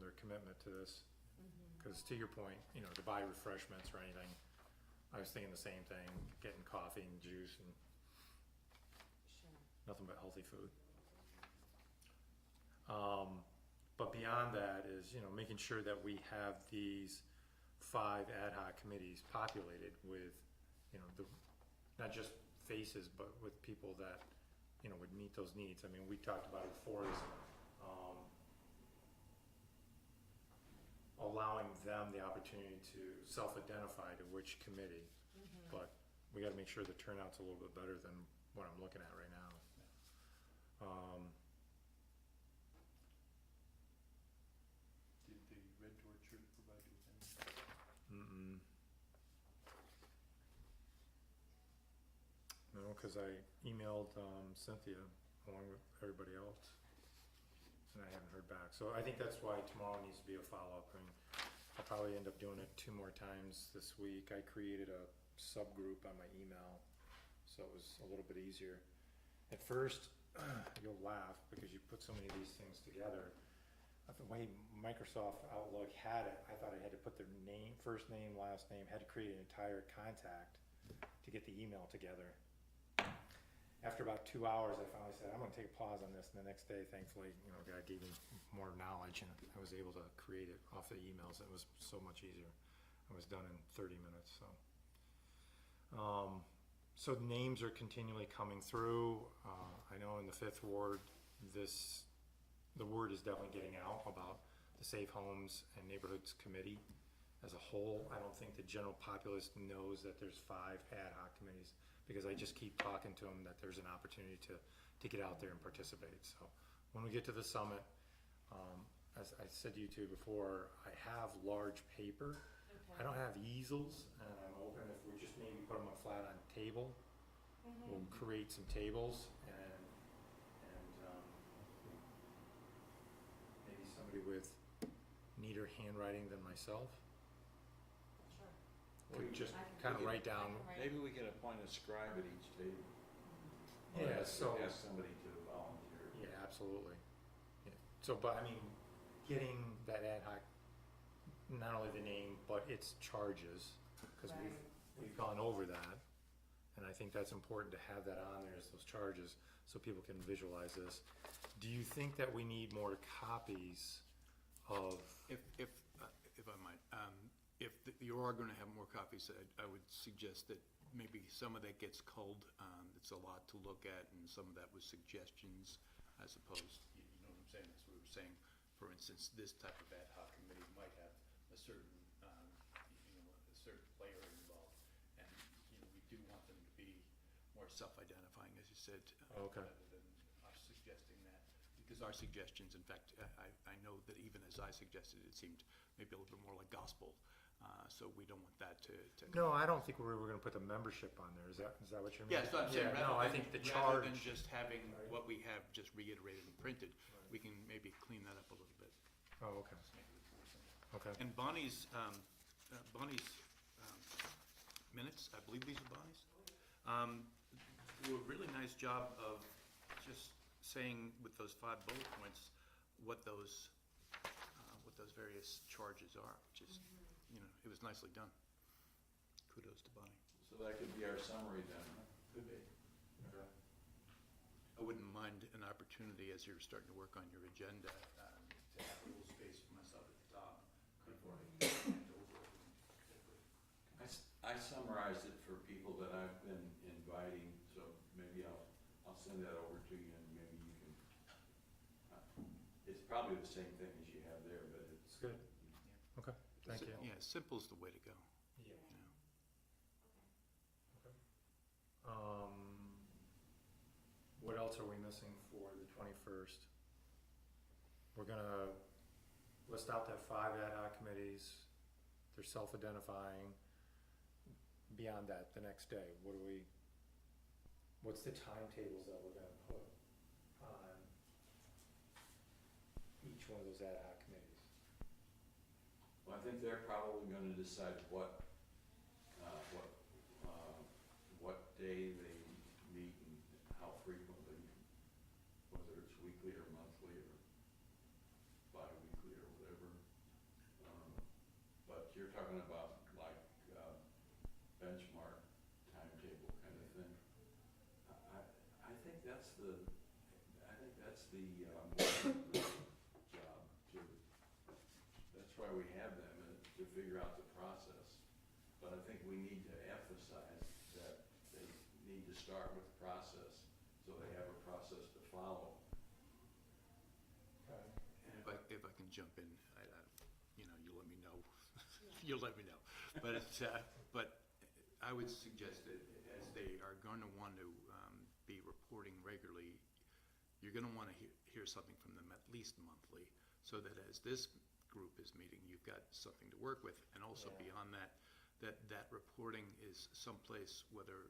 their commitment to this. Cause to your point, you know, to buy refreshments or anything, I was thinking the same thing, getting coffee and juice and Sure. nothing but healthy food. But beyond that is, you know, making sure that we have these 5 ad hoc committees populated with, you know, not just faces, but with people that, you know, would meet those needs. I mean, we talked about it before, is, allowing them the opportunity to self-identify to which committee. But we gotta make sure the turnout's a little bit better than what I'm looking at right now. Did the Red Door Church provide you with any? Mm-mm. No, cause I emailed, Cynthia along with everybody else, and I haven't heard back. So I think that's why tomorrow needs to be a follow-up, and I'll probably end up doing it 2 more times this week. I created a subgroup on my email, so it was a little bit easier. At first, you'll laugh because you put so many of these things together. The way Microsoft Outlook had it, I thought I had to put their name, first name, last name, had to create an entire contact to get the email together. After about 2 hours, I finally said, I'm gonna take a pause on this, and the next day, thankfully, you know, God gave me more knowledge, and I was able to create it off the emails. It was so much easier. I was done in 30 minutes, so. So names are continually coming through. I know in the 5th Ward, the word is definitely getting out about the Safe Homes and Neighborhoods Committee as a whole. I don't think the general populace knows that there's 5 ad hoc committees, because I just keep talking to them that there's an opportunity to get out there and participate. So when we get to the summit, as I said to you two before, I have large paper. I don't have easels, and I'm open if we just maybe put them flat on table. We'll create some tables and maybe somebody with neater handwriting than myself Sure. could just I can kind of get- write down. Maybe we can appoint a scribe at each table. Yeah, Or so. ask somebody to volunteer. Yeah, absolutely. Yeah. So, but I mean, getting that ad hoc, not only the name, but its charges, because Right. we've gone over that. And I think that's important to have that on there, is those charges, so people can visualize this. Do you think that we need more copies of, If I might, you are gonna have more copies, I would suggest that maybe some of that gets culled. It's a lot to look at, and some of that was suggestions as opposed, you know what I'm saying? That's what we were saying. For instance, this type of ad hoc committee might have a certain, a certain player involved. And, we do want them to be more self-identifying, as you said. Okay. Rather than us suggesting that. Because our suggestions, in fact, I know that even as I suggested, it seemed maybe a little bit more like gospel. So we don't want that to. No, I don't think we were gonna put the membership on there. Is that what you mean? Yeah, so I'm saying, Yeah, no, I think the rather than charge. just having what we have just reiterated and printed, we can maybe clean that up a little bit. Oh, okay, okay. And Bonnie's minutes, I believe these are Bonnie's, do a really nice job of just saying with those 5 bullet points, what those various charges are, which is, it was nicely done. Kudos to Bonnie. So that could be our summary then, huh? Could be. Okay. I wouldn't mind an opportunity as you're starting to work on your agenda, to have a little space for myself at the top before I hand over everything. I summarized it for people that I've been inviting, so maybe I'll send that over to you and maybe you can, it's probably the same thing as you have there, but it's. It's good. Okay, thank you. Yeah, simple's the way to go. Yeah. you know. What else are we missing for the 21st? We're gonna list out that 5 ad hoc committees. They're self-identifying. Beyond that, the next day, what's the timetables that we're gonna put on each one of those ad hoc committees? Well, I think they're probably gonna decide what day they meet and how frequently, whether it's weekly or monthly or bi-weekly or whatever. But you're talking about like, benchmark timetable kind of thing. I think that's the job to, that's why we have them, to figure out the process. But I think we need to emphasize that they need to start with the process, so they have a process to follow. Okay. And if I can jump in, you let me know. You'll let me know. But I would suggest that as they are going to want to be reporting regularly, you're going to want to hear something from them at least monthly, so that as this group is meeting, you've got something to work with. And also Yeah. beyond that reporting is someplace, whether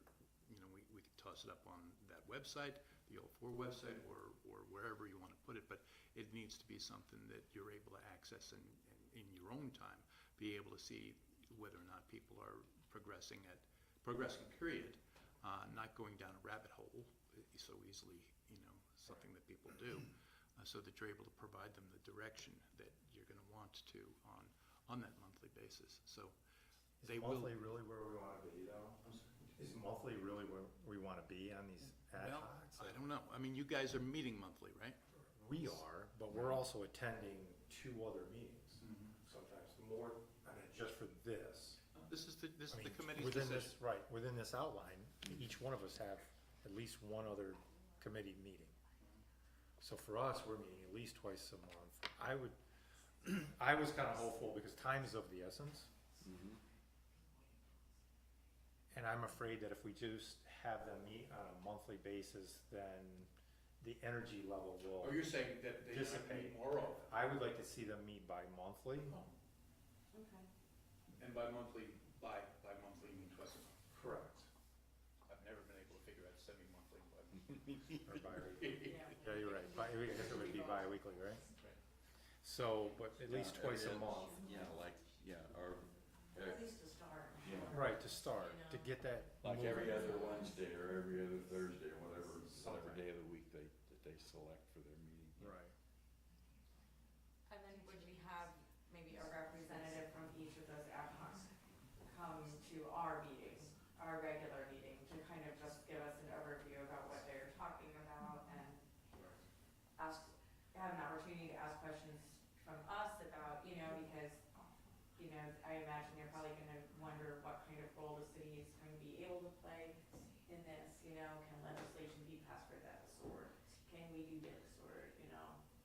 we could toss it up on that website, the O4 website, or wherever you want to put it, but it needs to be something that you're able to access in your own time, be able to see whether or not people are progressing period, not going down a rabbit hole so easily, something that people do, so that you're able to provide them the direction that you're going to want to on that monthly basis. So they Is will. monthly really where we wanna be though? Is monthly really where we wanna be on these ad Well, hocs? I don't know. I mean, you guys are meeting monthly, right? We are, but we're also attending 2 other meetings, sometimes more, just for this. This is the I mean, committee's within decision. this, right, within this outline, each one of us have at least one other committee meeting. So for us, we're meeting at least twice a month. I was kinda hopeful because time is of the essence. And I'm afraid that if we just have them meet on a monthly basis, then the energy level will. Oh, you're saying that they should Dissipate. meet more often, I would like to see them meet bi-monthly. Okay. and bi-monthly you mean twice a month. Correct. I've never been able to figure out semi-monthly, but. Or bi-weekly. Yeah. Yeah, you're right. I guess it would be bi-weekly, right? Right. So, but at least twice a month. Or, At least to start. Right, to start, to get that like every moving. other Wednesday or every other Thursday, or whatever Something. day of the week that they select for their meeting. Right. And then would we have maybe a representative from each of those ad hocs come to our meeting, our regular meeting, to kind of just give us an overview about what they're talking about and have an opportunity to ask questions from us about, because, I imagine they're probably gonna wonder what kind of role the city is going to be able to play in this, can legislation be passed for this, or can we do this, or,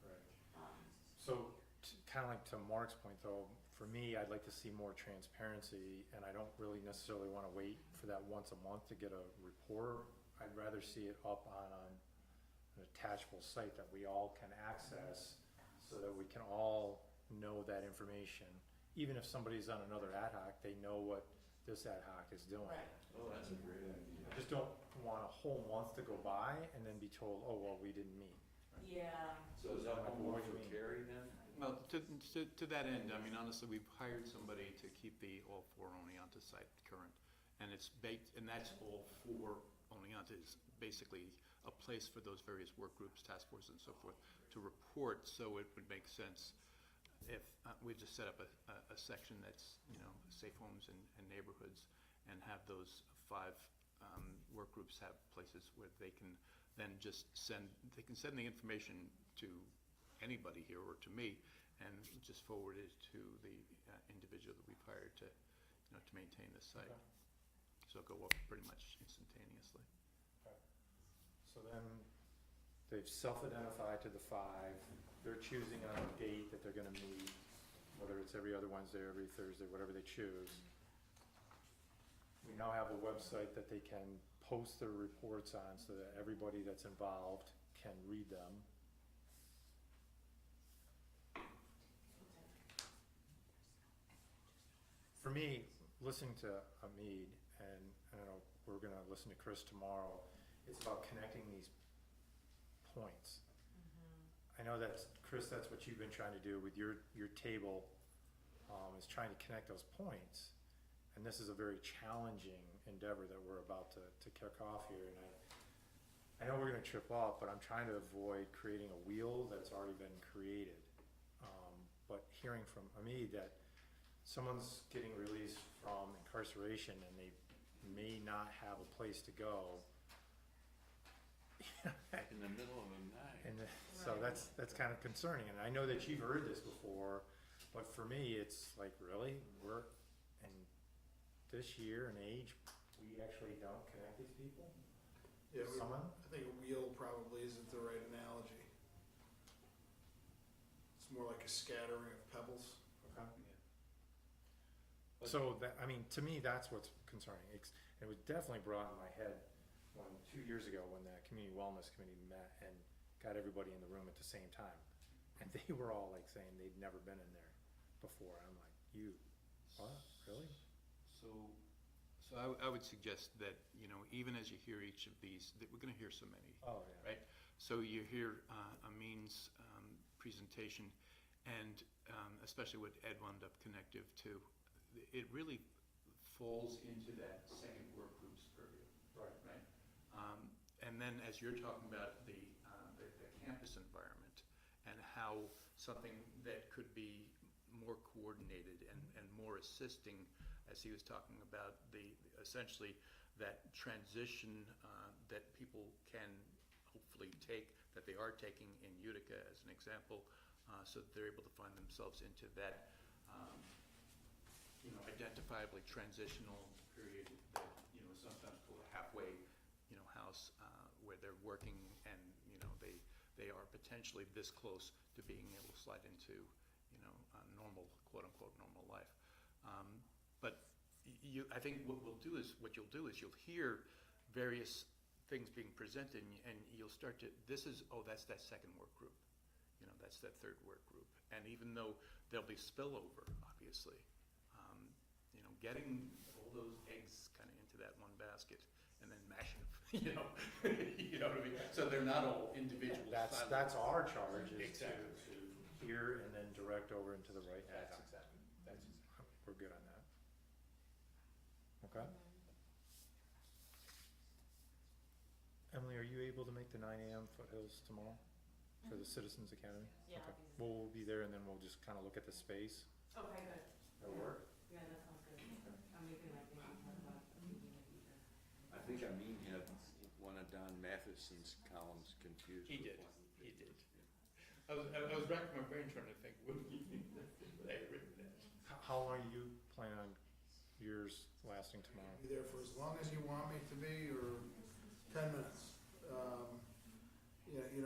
Right. um, So, kinda like to Mark's point though, for me, I'd like to see more transparency, and I don't really necessarily wanna wait for that once a month to get a report. I'd rather see it up on an attachable site that we all can access, so that we can all know that information, even if somebody's on another ad hoc, they know what this ad hoc is doing. Right. Oh, that's a great idea. I just don't want a whole month to go by and then be told, oh, well, we didn't meet. Yeah, So is that Like, homework what do for you mean? Carrie then? Well, to that end, I mean, honestly, we've hired somebody to keep the all four Oneonta site current. And it's baked, and that's all four Oneonta is basically a place for those various work groups, task forces and so forth, to report, so it would make sense if, we just set up a section that's, you know, safe homes and neighborhoods, and have those 5 work groups have places where they can then just send the information to anybody here or to me, and just forward it to the individual that we've hired to, you know, to maintain this site. Okay. So it'll go up pretty much instantaneously. So then they've self-identified to the 5, they're choosing on a date that they're gonna meet, whether it's every other Wednesday or every Thursday, whatever they choose. We now have a website that they can post their reports on so that everybody that's involved can read them. For me, listening to Hamid, and I don't know, we're gonna listen to Chris tomorrow, it's about connecting these points. I know that's, Chris, that's what you've been trying to do with your table, is trying to connect those points. And this is a very challenging endeavor that we're about to kick off here, and I know we're gonna trip up, but I'm trying to avoid creating a wheel that's already been created. But hearing from Hamid that someone's getting released from incarceration and they may not have a place to go. In the middle of the night. And so that's kind of concerning, and I know that you've heard this before, but for me, it's like, really, we're, in this year and age, we actually don't connect these people? Yeah, Someone? I think a wheel probably isn't the right analogy. It's more like a scattering of pebbles. Okay. So that, I mean, to me, that's what's concerning. It was definitely brought in my head when, 2 years ago, when that community wellness committee met and got everybody in the room at the same time. And they were all like saying they'd never been in there before. I'm like, what, really? So I would suggest that, you know, even as you hear each of these, that we're gonna hear so many, Oh, yeah. right? So you hear Amin's presentation, and especially what Ed wound up connective to, it really falls into that second work group's purview. Right. Right? And then as you're talking about the campus environment, and how something that could be more coordinated and more assisting, as he was talking about, essentially that transition that people can hopefully take, that they are taking in Utica as an example, so that they're able to find themselves into that identifiably transitional period that, sometimes called a halfway, house, where they're working and, they are potentially this close to being able to slide into, a normal, quote unquote, normal life. But I think what you'll do is you'll hear various things being presented, and you'll start to, that's that second work group. That's that third work group. And even though there'll be spillover, obviously, getting all those eggs kind of into that one basket and then mashing them, you know what I mean? So they're not all individual silos. That's our charge, is Exactly. to hear and then direct over into the right. That's exactly. We're good on that. Okay. Emily, are you able to make the 9 a.m. Foothills tomorrow for the Citizens Academy? Yeah, Okay. I'll We'll be there, and then we'll just kind of look at the space. okay, good. That'll work. Yeah, that sounds good. I'm making like maybe talk about thinking in the future. I think Amin had one of Don Matheson's columns confused. He with did. one. He did. I was racking my brain trying to think, what do you think that I had written that? How long do you plan on yours lasting tomorrow? Be there for as long as you want me to be, or 10 minutes.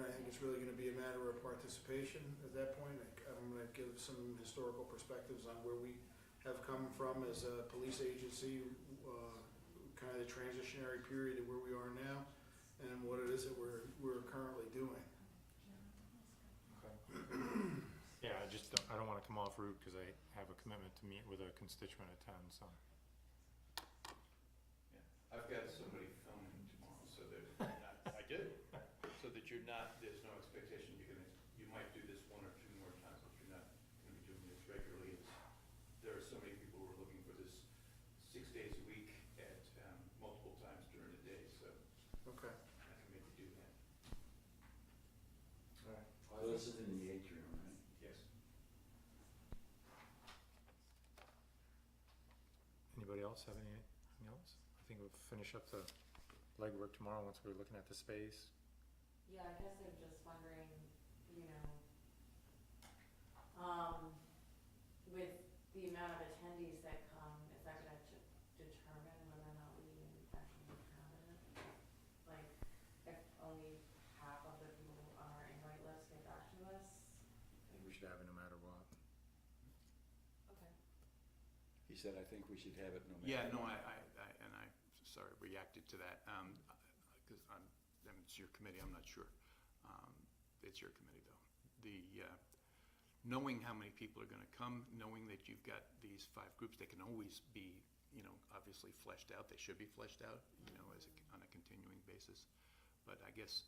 I think it's really gonna be a matter of participation at that point. I'm gonna give some historical perspectives on where we have come from as a police agency, kind of the transitionary period of where we are now, and what it is that we're currently doing. Yeah, I just don't, I don't wanna come off route, cause I have a commitment to meet with a constituent at 10, so. Yeah, I've got somebody filming tomorrow, so that, I do, so that you're not, there's no expectation you might do this one or two more times, but you're not gonna be doing this regularly. There are so many people who are looking for this 6 days a week at, multiple times during the day, so Okay. I can maybe do that. Alright. Well, this is in the atrium, right? Yes. Anybody else have anything else? I think we'll finish up the legwork tomorrow once we're looking at the space. Yeah, I guess I'm just wondering, you know, with the amount of attendees that come, is that gonna determine whether or not we even actually have it? Like, if only half of the people on our invite list get back to us? I think we should have it no matter what. Okay. He said, I think we should have it no matter. Yeah, no, what." I sorry, reacted to that, cause it's your committee, I'm not sure. It's your committee though. Knowing how many people are gonna come, knowing that you've got these 5 groups, they can always be, you know, obviously fleshed out, they should be fleshed out, you know, on a continuing basis. But I guess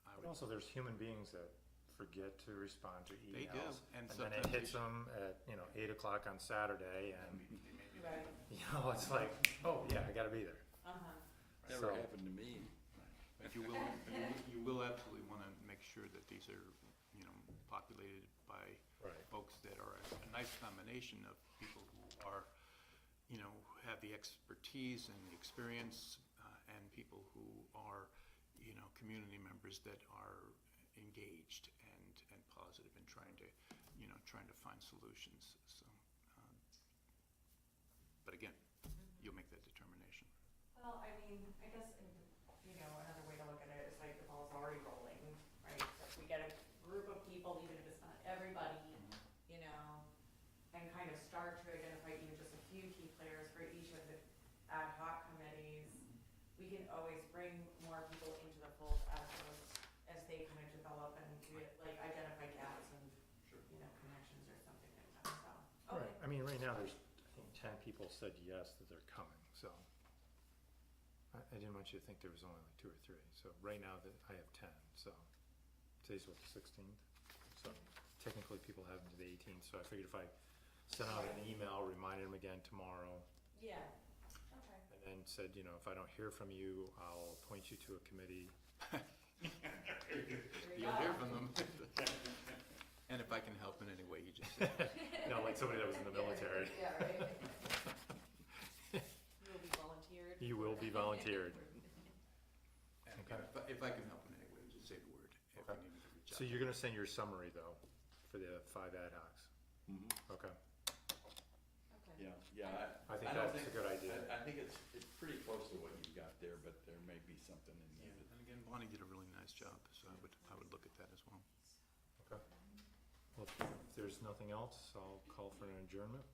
I But would, also, there's human beings that forget to respond to emails. they do, and And then sometimes it hits them at, 8 o'clock on Saturday, and, Right, it's like, oh, yeah, I gotta be there. Never So- happened to me. But you will absolutely wanna make sure that these are, you know, populated by Right. folks that are a nice combination of people who are, you know, have the expertise and the experience, and people who are, you know, community members that are engaged and positive in trying to find solutions, so. But again, you'll make that determination. well, I mean, I guess, you know, another way to look at it is like the ball's already rolling, right? So if we get a group of people, even if it's not everybody, you know, and kind of start to identify even just a few key players for each of the ad hoc committees, we can always bring more people into the fold as they kind of develop and like identify gaps and, Sure. you know, connections or something like that, so. Okay. Right, I mean, right now, there's, I think 10 people said yes that they're coming, so. I didn't want you to think there was only like 2 or 3, so right now that I have 10, so. Today's what, the 16th? So technically people have to the 18th, so I figured if I sent out an email, reminded them again tomorrow, Yeah, okay. and then said, if I don't hear from you, I'll appoint you to a committee. There you You'll hear go. from them. And if I can help in any way, you just say. Like somebody that was in the military. Yeah, right. You will be volunteered. You will be volunteered. And Okay. if I can help in any way, just say the word, if Okay. you need me to reach out. So you're gonna send your summary though, for the 5 ad hocs? Okay. Okay. Yeah, I think don't that's a good idea. I think it's pretty close to what you've got there, but there may be something in Yeah, there. and again, Bonnie did a really nice job, so I would look at that as well. Okay. Well, if there's nothing else, I'll call for an adjournment.